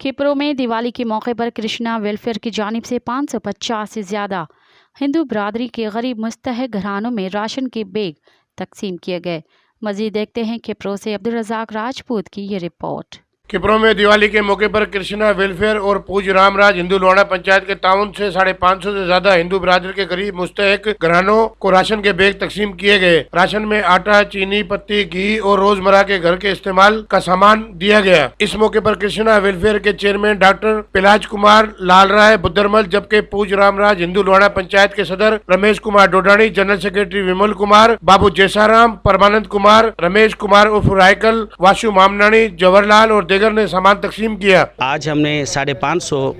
खिपरो में दिवाली के मौके पर कृष्णा वेलफेयर की जानिब से 550 से ज़्यादा हिंदू बरादरी के गरीब मुस्तहक घरानों में राशन के बैग तकसीम किए गए। मज़ीद देखते हैं खिपरो से अब्दुल रज़ाक राजपूत की ये रिपोर्ट। खिपरो में दिवाली के मौके पर कृष्णा वेलफेयर और पूज रामराज हिंदू लोहाना पंचायत के ताउन से 550 से ज्यादा हिंदू बरादरी के गरीब मुस्तहक घरानों को राशन के बैग तकसीम किए गए। राशन में आटा, चीनी, पत्ती, घी और रोजमर्रा के घर के इस्तेमाल का सामान दिया गया। इस मौके पर कृष्णा वेलफेयर के चेयरमैन डॉक्टर पिलाज कुमार लाल राय बुद्दरमल, जबकि पूज रामराज हिंदू लोहाना पंचायत के सदर रमेश कुमार डोडानी, जनरल सेक्रेटरी विमल कुमार, बाबू जैसाराम, परमानंद कुमार, रमेश कुमार उर्फ रायकल, वासु मामनानी, जवाहरलाल और देगर ने सामान तकसीम किया। आज हमने 550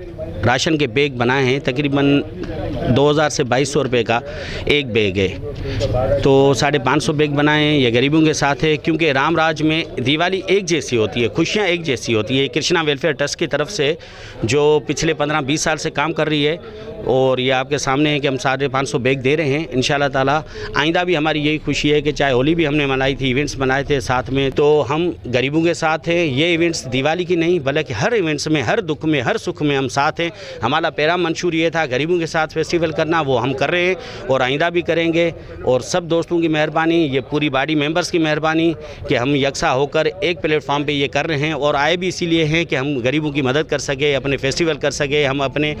राशन के बैग बनाए हैं। तकरीबन 2000 से 2200 रुपये का एक बैग है, तो 550 बैग बनाए हैं। ये गरीबों के साथ है, क्योंकि रामराज में दिवाली एक जैसी होती है, खुशियाँ एक जैसी होती है। कृष्णा वेलफेयर ट्रस्ट की तरफ से जो पिछले 15-20 साल से काम कर रही है, और ये आपके सामने है कि हम 550 बैग दे रहे हैं। इंशाल्लाह ताला आइंदा भी हमारी यही खुशी है कि चाहे होली भी हमने मनाई थी, इवेंट्स बनाए थे साथ में, तो हम गरीबों के साथ हैं। ये इवेंट्स दिवाली की नहीं बल्कि हर इवेंट्स में, हर दुख में, हर सुख में हम साथ हैं। हमारा पहला मंशूर ये था गरीबों के साथ फेस्टिवल करना, वो हम कर रहे हैं और आइंदा भी करेंगे। और सब दोस्तों की मेहरबानी, ये पूरी बॉडी मेंबर्स की मेहरबानी कि हम यकसा होकर एक प्लेटफॉर्म पे ये कर रहे हैं। और आए भी इसीलिए हैं कि हम गरीबों की मदद कर सके, अपने फेस्टिवल कर सके, हम अपने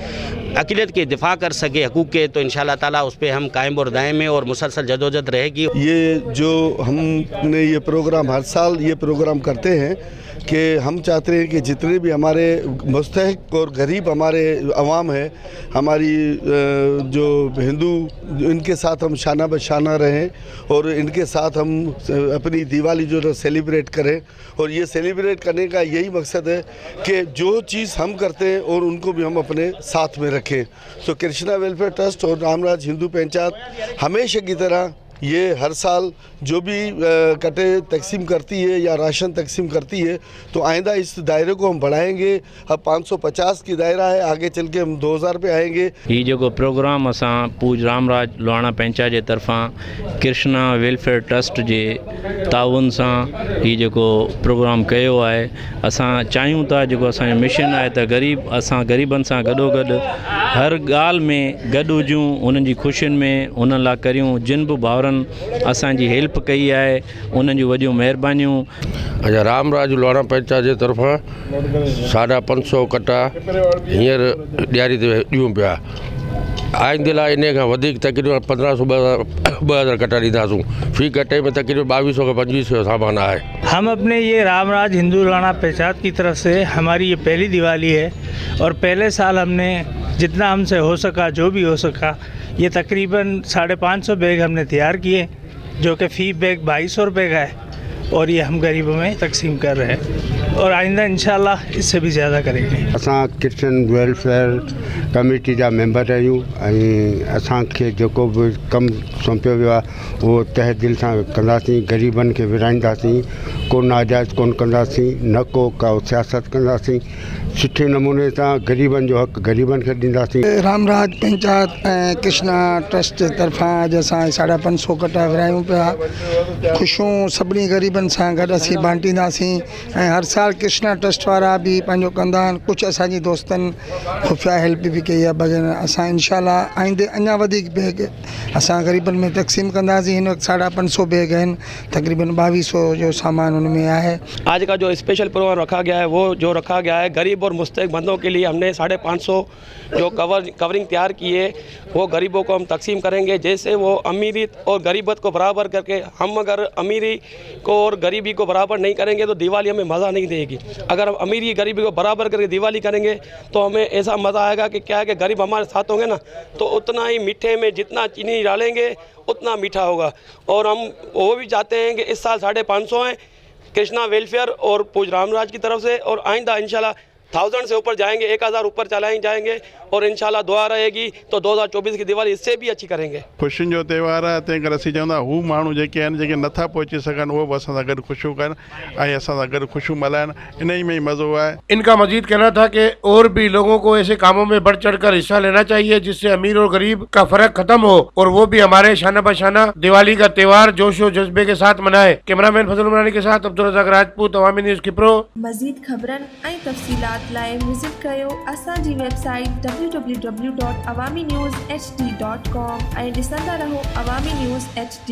अक़ियत के दिफा कर सके हकूक़ के। तो इंशाल्लाह ताला उस पर हम कायम और दायम में और मुसलसल जदोजहद रहेगी। ये जो हमने ये प्रोग्राम हर साल ये प्रोग्राम करते हैं कि हम चाहते हैं कि जितने भी हमारे मुस्तहक और गरीब हमारे अवाम है, हमारी जो हिंदू, इनके साथ हम शाना बशाना रहें और इनके साथ हम अपनी दिवाली जो सेलिब्रेट करें। और ये सेलिब्रेट करने का यही मकसद है कि जो चीज़ हम करते हैं और उनको भी हम अपने साथ में रखें। तो कृष्णा वेलफेयर ट्रस्ट और रामराज हिंदू पंचायत हमेशा की तरह ये हर साल जो भी कटे तकसीम करती है या राशन तकसीम करती है, तो आइंदा इस दायरे को हम बढ़ाएंगे। अब 550 की दायरा है, आगे चल के हम 2000 पे आएंगे। ये जो प्रोग्राम असां पूज रामराज लोहाना पंचायत जे तरफ़ां कृष्णा वेलफेयर ट्रस्ट जे ताउन सां ये जो प्रोग्राम कयो आहे। असां चाहियूं था जो असांजो मिशन आहे त असां ग़रीबनि सां गॾोगॾु हर ॻाल्हि में गॾु हुजूं, उन्हनि जी ख़ुशियुनि में उन्हनि लाइ करियूं। जिन बि भाउरनि असांजी हेल्प कई आहे उन्हनि जूं वॾियूं महिरबानियूं। अच्छा, रामराज लोहाना पंचायत जे तरफ़ां 550 कटा हींअर ॾियारी ते ॾियूं पिया। आईंदे लाइ इन खां वधीक तक़रीबन 1500-2000 कटा ॾींदासूं। फ़ी कटे में तक़रीबन 2200 खां 2500 सामान आहे। हम अपने ये रामराज हिंदू लोहाना पंचायत की तरफ से हमारी ये पहली दिवाली है, और पहले साल हमने जितना हमसे हो सका, जो भी हो सका, ये तकरीबन 550 बैग हमने तैयार किए, जो कि फ़ी बैग 2200 रुपये का है, और ये हम गरीबों में तकसीम कर रहे हैं और आइंदा इंशाल्लाह इससे भी ज़्यादा करेंगे। असां क्रिश्चियन वेलफेयर कमेटी जा मेंबर आहियूं ऐं असांखे जेको बि कमु सौंपियो वियो आहे उहो तहे दिलि सां कंदासीं। ग़रीबनि खे विराईंदासीं, को नाजाइज़ कोन कंदासीं, न को का सियासत कंदासीं। सुठे नमूने सां ग़रीबनि जो हक़ ग़रीबनि खे ॾींदासीं। रामराज पंचायत ऐं कृष्णा ट्रस्ट जे तरफ़ां अॼु असां 550 कटा विरायूं पिया। ख़ुशियूं सभिनी ग़रीबनि सां गॾु असीं बांटींदासीं ऐं हर साल कृष्णा ट्रस्ट वारा बि पंहिंजो कंदा आहिनि। कुझु असांजी दोस्तनि खुफ़िया हेल्प बि कई आहे बग़ैर। असां इंशाल्लाह आइंदे अञा वधीक बैग असां ग़रीबनि में तक़सीम कंदासीं। हिन वक़्तु 550 बैग आहिनि, तक़रीबन 2200 जो सामान उनमें आहे। आज का जो स्पेशल प्रोग्राम रखा गया है, वो जो रखा गया है गरीब और मुस्तहक बंदों के लिए, हमने 550 जो कवरिंग तैयार की है, वो गरीबों को हम तकसीम करेंगे। जैसे वो अमीरी और गरीबत को बराबर करके, हम अगर अमीरी को और गरीबी को बराबर नहीं करेंगे तो दिवाली हमें मज़ा नहीं देगी। अगर हम अमीरी गरीबी को बराबर करके दिवाली करेंगे तो हमें ऐसा मज़ा आएगा कि क्या है कि गरीब हमारे साथ होंगे ना, तो उतना ही मीठे में जितना चीनी डालेंगे उतना मीठा होगा। और हम वो भी चाहते हैं कि इस साल 550 हैं कृष्णा वेलफेयर और पूज रामराज की तरफ से, और आइंदा इंशाल्लाह 1000 से ऊपर जाएंगे, 1000 ऊपर चलाएं जाएंगे, और इंशाल्लाह दुआ रहेगी तो 2024 की दिवाली इससे भी अच्छी करेंगे। ख़ुशियुनि जो त्यौहार आहे, तंहिं करे असीं चवंदा हू माण्हू जेके आहिनि जेके नथा पहुची सघनि उहो बि असां सां गॾु ख़ुशियूं कनि ऐं असां सां गॾु ख़ुशियूं मल्हाइनि। इन ही में ही मज़ो आहे। इनका मजीद कहना था कि और भी लोगों को ऐसे कामों में बढ़ चढ़ कर हिस्सा लेना चाहिए जिससे अमीर और गरीब का फर्क खत्म हो और वो भी हमारे शाना बशाना दिवाली का त्यौहार जोश और जज्बे के साथ मनाए। कैमरामैन फजल उमरानी के साथ अब्दुल रज़ाक राजपूत, अवामी न्यूज़ खिपरो। मजीद खबरन ऐं तफसीलात तफ़सीलात लाइ विज़िट कयो असांजी वेबसाइट www.awamiNewsHD.com ऐं ॾिसंदा रहो अवामी न्यूज़ HD।